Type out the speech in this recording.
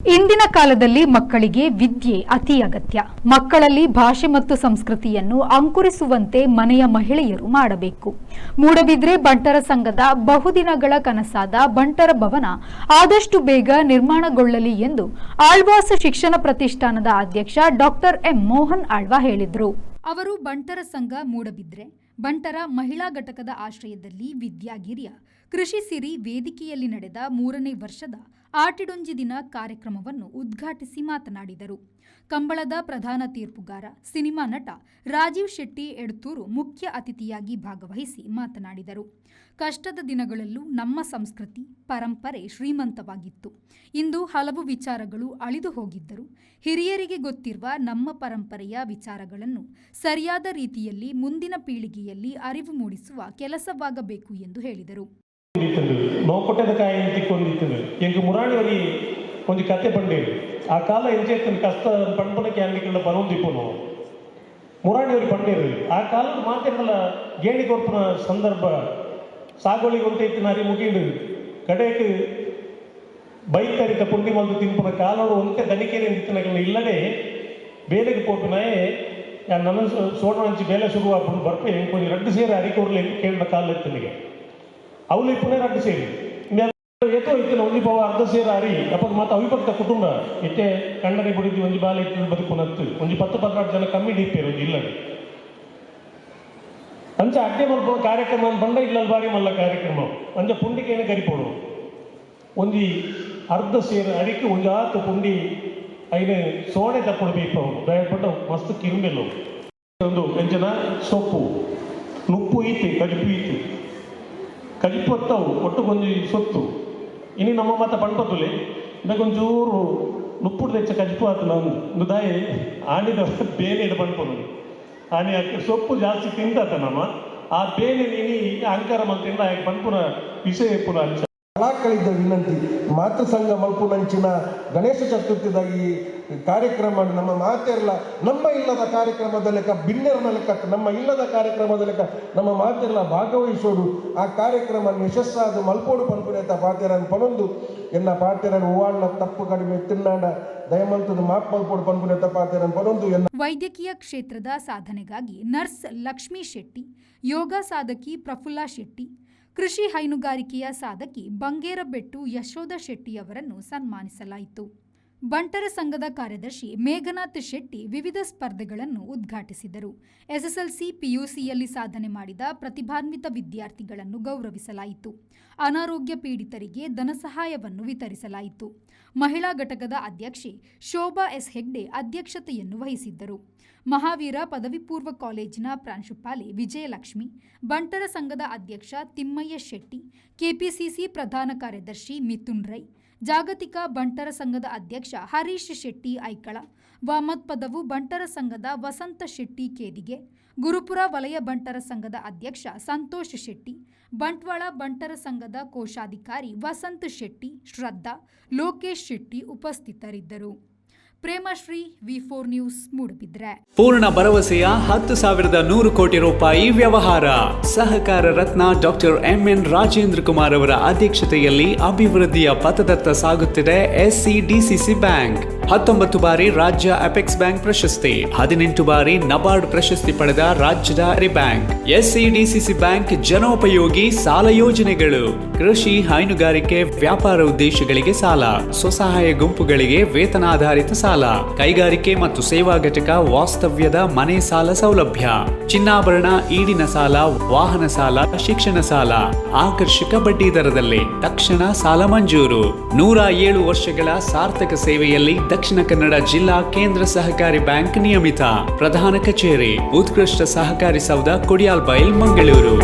ಇಂದಿನ ಕಾಲದಲ್ಲಿ ಮಕ್ಕಳಿಗೆ ವಿದ್ಯೆ ಅತಿ ಅಗತ್ಯ. ಮಕ್ಕಳಲ್ಲಿ ಭಾಷೆ ಮತ್ತು ಸಂಸ್ಕೃತಿಯನ್ನು ಅಂಕುರಿಸುವಂತೆ ಮನೆಯ ಮಹಿಳೆಯರು ಮಾಡಬೇಕು. ಮೂಡಬಿದ್ರೆ ಬಂಟರ ಸಂಘದ ಬಹುದಿನಗಳ ಕನಸಾದ ಬಂಟರ ಭವನ ಆದಷ್ಟು ಬೇಗ ನಿರ್ಮಾಣಗೊಳ್ಳಲಿ ಎಂದು ಆಳ್ವಾಸ್ ಶಿಕ್ಷಣ ಪ್ರತಿಷ್ಠಾನದ ಅಧ್ಯಕ್ಷ ಡಾಕ್ಟರ್ ಎಂ ಮೋಹನ್ ಆಳ್ವ ಹೇಳಿದರು. ಅವರು ಬಂಟರ ಸಂಘ ಮೂಡಬಿದ್ರೆ ಬಂಟರ ಮಹಿಳಾ ಘಟಕದ ಆಶ್ರಯದಲ್ಲಿ ವಿದ್ಯಾಗಿರಿಯ ಕೃಷಿ ಸಿರಿ ವೇದಿಕೆಯಲ್ಲಿ ನಡೆದ 3ನೇ ವರ್ಷದ ಆಟಿಡೊಂಜಿ ದಿನ ಕಾರ್ಯಕ್ರಮವನ್ನು ಉದ್ಘಾಟಿಸಿ ಮಾತನಾಡಿದರು. ಕಂಬಳದ ಪ್ರಧಾನ ತೀರ್ಪುಗಾರ ಸಿನಿಮಾ ನಟ ರಾಜೀವ್ ಶೆಟ್ಟಿ ಎಡ್ತೂರು ಮುಖ್ಯ ಅತಿಥಿಯಾಗಿ ಭಾಗವಹಿಸಿ ಮಾತನಾಡಿದರು. ಕಷ್ಟದ ದಿನಗಳಲ್ಲೂ ನಮ್ಮ ಸಂಸ್ಕೃತಿ ಪರಂಪರೆ ಶ್ರೀಮಂತವಾಗಿತ್ತು. ಇಂದು ಹಲವು ವಿಚಾರಗಳು ಅಳಿದು ಹೋಗಿದ್ದರು. ಹಿರಿಯರಿಗೆ ಗೊತ್ತಿರುವ ನಮ್ಮ ಪರಂಪರೆಯ ವಿಚಾರಗಳನ್ನು ಸರಿಯಾದ ರೀತಿಯಲ್ಲಿ ಮುಂದಿನ ಪೀಳಿಗೆಯಲ್ಲಿ ಅರಿವು ಮೂಡಿಸುವ ಕೆಲಸವಾಗಬೇಕು ಎಂದು ಹೇಳಿದರು. ನೋಕೊಟ್ಟದ ಕಾಯಿ ತಿಕ್ಕೊಂಡಿತ್ತು ಎಂಗೆ ಮುರಾಣಿಯವರಿ ಒಂದು ಕತೆ ಪಂಡೇರು ಆ ಕಾಲ ಎಂಚೇತನ ಕಷ್ಟ ಪಂಪನ ಕ್ಯಾಂಡಿಗಳ ಬರೋದಿಪ್ಪನು ಮುರಾಣಿಯವರು ಪಂಡೇರು ಆ ಕಾಲದ ಮಾತೆಲ್ಲ ಗೇಣಿ ಕೊರ್ಪನ ಸಂದರ್ಭ ಸಾಗೋಳಿಗೆ ಅಂತ ಇತ್ತು ನಾರಿ ಮುಗಿಂಡು ಕಡೆಗೆ ಬೈತರಿತ ಪುಂಡಿ ಮಲ್ದು ತಿನ್ಪನ ಕಾಲೋಡು ಒಂತೆ ದನಿಕೆರೆ ನಿಂತಿನ ಇಲ್ಲದೆ ಬೇಲೆಗೆ ಪೋಪಿನಾಯೇ ನನ್ನ ಸೋಣ ಹಂಚಿ ಬೇಲೆ ಶುರು ಆಗ್ಬಿಟ್ಟು ಬರ್ಪೆ ಕೊಂಚ ರಡ್ಡು ಸೇರಿ ಅರಿಕೋರ್ಲಿ ಕೇಳಿದ ಕಾಲ ಇತ್ತನಿಗೆ ಅವಳು ಇಪ್ಪನೇ ರಡ್ಡು ಸೇರಿ ಏತೋ ಇತ್ತಿನ ಒಂಜಿ ಪವ ಅರ್ಧ ಸೇರ ಅರಿ ಅಪ್ಪ ಮತ್ತೆ ಅವಿಭಕ್ತ ಕುಟುಂಬ ಇಟ್ಟೆ ಕಣ್ಣರಿ ಬಿಡಿದ್ದು ಒಂಜಿ ಬಾಲ ಇಟ್ಟು ಬದುಕುನತ್ತು ಒಂಜಿ 10-16 ಜನ ಕಮ್ಮಿ ಡೀಪೇರು ಒಂಜಿ ಇಲ್ಲದೆ ಅಂಚ ಅಡ್ಡೆ ಮಲ್ಪ ಕಾರ್ಯಕ್ರಮ ಬಂಡ ಇಲ್ಲದ ಬಾರಿ ಮಲ್ಲ ಕಾರ್ಯಕ್ರಮ ಅಂಚ ಪುಂಡಿಕೇನೆ ಕರಿಪೋಡು ಒಂಜಿ ಅರ್ಧ ಸೇರ ಅರಿಕೆ ಒಂಜಿ ಆತು ಪುಂಡಿ ಐನೆ ಸೋಣೆ ತಕ್ಕೊಂಡು ಬೇಯಿಪು ದಯಪಟ್ಟು ಮಸ್ತ್ ಕಿರುಂಬೆಲ್ಲ ಒಂದು ಎಂಜನ ಸೊಪ್ಪು ನುಪ್ಪು ಈತಿ ಕಜುಪು ಈತಿ ಕಜಿಪು ಹೊತ್ತವು ಒಟ್ಟು ಕೊಂಚ ಸೊತ್ತು ಇನ್ನು ನಮ್ಮ ಮತ ಪಂಪತ್ತುಲೆ ಇಂದೊಂಚೂರು ನುಪ್ಪುಡು ತೆಚ್ಚ ಕಜಿಪು ಆತು ಒಂದು ದಾಯಿ ಆಣಿದ ಬೇನೆ ಇಡ ಪಂಪನು ಆನೆ ಸೊಪ್ಪು ಜಾಸ್ತಿ ತಿಂತಾತ ನಮ್ಮ ಆ ಬೇನೆ ನೀನಿ ಅಹಂಕಾರ ಮಲ್ತಿಂದ ಪಂಪುನ ವಿಷಯ ಪುನ ಅಂಚ ಕಲಾಕಳಿದ್ದ ವಿನಂತಿ ಮಾತೃ ಸಂಘ ಮಲ್ಪುನಂಚಿನ ಗಣೇಶ ಚತುರ್ಥಿದಾಗಿ ಕಾರ್ಯಕ್ರಮ ನಮ್ಮ ಮಾತೆರ್ಲ ನಮ್ಮ ಇಲ್ಲದ ಕಾರ್ಯಕ್ರಮದ ಲೆಕ್ಕ ಬಿನ್ನೆರನ ಲೆಕ್ಕ ನಮ್ಮ ಇಲ್ಲದ ಕಾರ್ಯಕ್ರಮದ ಲೆಕ್ಕ ನಮ್ಮ ಮಾತೆರ್ಲ ಭಾಗವಹಿಸೋದು ಆ ಕಾರ್ಯಕ್ರಮ ಯಶಸ್ಸಾದ ಮಲ್ಪೋಡು ಪನ್ಪುನೇತ ಪಾತೆರನ್ನು ಪನೊಂದು ಎನ್ನ ಪಾತೆರನ್ನು ಹೂವಾಳ್ನ ತಪ್ಪು ಕಡಿಮೆ ತಿನ್ನಾಡ ದಯಮಂತದ ಮಾಪ್ ಮಲ್ಪೋಡು ಪನ್ಪುನೇತ ಪಾತೆರನ್ನು ಪನೊಂದು ಎನ್ನ ವೈದ್ಯಕೀಯ ಕ್ಷೇತ್ರದ ಸಾಧನೆಗಾಗಿ ನರ್ಸ್ ಲಕ್ಷ್ಮೀ ಶೆಟ್ಟಿ, ಯೋಗ ಸಾಧಕಿ ಪ್ರಫುಲ್ಲಾ ಶೆಟ್ಟಿ, ಕೃಷಿ ಹೈನುಗಾರಿಕೆಯ ಸಾಧಕಿ ಬಂಗೇರಬೆಟ್ಟು ಯಶೋಧ ಶೆಟ್ಟಿಯವರನ್ನು ಸನ್ಮಾನಿಸಲಾಯಿತು. ಬಂಟರ ಸಂಘದ ಕಾರ್ಯದರ್ಶಿ ಮೇಘನಾಥ್ ಶೆಟ್ಟಿ ವಿವಿಧ ಸ್ಪರ್ಧೆಗಳನ್ನು ಉದ್ಘಾಟಿಸಿದರು. ಎಸ್ಎಸ್ಎಲ್ಸಿ ಪಿಯುಸಿಯಲ್ಲಿ ಸಾಧನೆ ಮಾಡಿದ ಪ್ರತಿಭಾನ್ವಿತ ವಿದ್ಯಾರ್ಥಿಗಳನ್ನು ಗೌರವಿಸಲಾಯಿತು. ಅನಾರೋಗ್ಯ ಪೀಡಿತರಿಗೆ ಧನಸಹಾಯವನ್ನು ವಿತರಿಸಲಾಯಿತು. ಮಹಿಳಾ ಘಟಕದ ಅಧ್ಯಕ್ಷೆ ಶೋಭಾ ಎಸ್ ಹೆಗ್ಡೆ ಅಧ್ಯಕ್ಷತೆಯನ್ನು ವಹಿಸಿದ್ದರು. ಮಹಾವೀರ ಪದವಿ ಪೂರ್ವ ಕಾಲೇಜಿನ ಪ್ರಾಂಶುಪಾಲೆ ವಿಜಯಲಕ್ಷ್ಮಿ, ಬಂಟರ ಸಂಘದ ಅಧ್ಯಕ್ಷ ತಿಮ್ಮಯ್ಯ ಶೆಟ್ಟಿ, ಕೆಪಿಸಿಸಿ ಪ್ರಧಾನ ಕಾರ್ಯದರ್ಶಿ ಮಿಥುನ್ ರೈ, ಜಾಗತಿಕ ಬಂಟರ ಸಂಘದ ಅಧ್ಯಕ್ಷ ಹರೀಶ್ ಶೆಟ್ಟಿ ಐಕಳ, ವಾಮತ್ ಪದವು ಬಂಟರ ಸಂಘದ ವಸಂತ ಶೆಟ್ಟಿ ಕೇದಿಗೆ, ಗುರುಪುರ ವಲಯ ಬಂಟರ ಸಂಘದ ಅಧ್ಯಕ್ಷ ಸಂತೋಷ್ ಶೆಟ್ಟಿ, ಬಂಟ್ವಾಳ ಬಂಟರ ಸಂಘದ ಕೋಶಾಧಿಕಾರಿ ವಸಂತ್ ಶೆಟ್ಟಿ, ಶ್ರದ್ಧಾ, ಲೋಕೇಶ್ ಶೆಟ್ಟಿ ಉಪಸ್ಥಿತರಿದ್ದರು. ಪ್ರೇಮಶ್ರೀ ವಿ4 ನ್ಯೂಸ್ ಮೂಡಬಿದ್ರೆ. ಪೂರ್ಣ ಭರವಸೆಯ 10,100 ಕೋಟಿ ರೂಪಾಯಿ ವ್ಯವಹಾರ. ಸಹಕಾರ ರತ್ನ ಡಾಕ್ಟರ್ ಎಂಎನ್ ರಾಜೇಂದ್ರ ಕುಮಾರ್ ಅವರ ಅಧ್ಯಕ್ಷತೆಯಲ್ಲಿ ಅಭಿವೃದ್ಧಿಯ ಪಥದತ್ತ ಸಾಗುತ್ತಿದೆ ಎಸ್ಸಿಡಿಸಿಸಿ ಬ್ಯಾಂಕ್. 19 ಬಾರಿ ರಾಜ್ಯ ಅಪೆಕ್ಸ್ ಬ್ಯಾಂಕ್ ಪ್ರಶಸ್ತಿ, 18 ಬಾರಿ ನಬಾರ್ಡ್ ಪ್ರಶಸ್ತಿ ಪಡೆದ ರಾಜ್ಯದ ಬ್ಯಾಂಕ್. ಎಸ್ಸಿಡಿಸಿಸಿ ಬ್ಯಾಂಕ್ ಜನೋಪಯೋಗಿ ಸಾಲ ಯೋಜನೆಗಳು, ಕೃಷಿ ಹೈನುಗಾರಿಕೆ ವ್ಯಾಪಾರ ಉದ್ದೇಶಗಳಿಗೆ ಸಾಲ, ಸ್ವಸಹಾಯ ಗುಂಪುಗಳಿಗೆ ವೇತನಾಧಾರಿತ ಸಾಲ, ಕೈಗಾರಿಕೆ ಮತ್ತು ಸೇವಾ ಘಟಕ ವಾಸ್ತವ್ಯದ ಮನೆ ಸಾಲ ಸೌಲಭ್ಯ, ಚಿನ್ನಾಭರಣ ಈಡಿನ ಸಾಲ, ವಾಹನ ಸಾಲ, ಶಿಕ್ಷಣ ಸಾಲ, ಆಕರ್ಷಕ ಬಡ್ಡಿ ದರದಲ್ಲಿ ತಕ್ಷಣ ಸಾಲ ಮಂಜೂರು. 107 ವರ್ಷಗಳ ಸಾರ್ಥಕ ಸೇವೆಯಲ್ಲಿ ದಕ್ಷಿಣ ಕನ್ನಡ ಜಿಲ್ಲಾ ಕೇಂದ್ರ ಸಹಕಾರಿ ಬ್ಯಾಂಕ್ ನಿಯಮಿತ. ಪ್ರಧಾನ ಕಚೇರಿ, ಉತ್ಕೃಷ್ಟ ಸಹಕಾರಿ ಸೌಧ, ಕೊಡಿಯಾಲ್ ಬೈಲ್, ಮಂಗಳೂರು.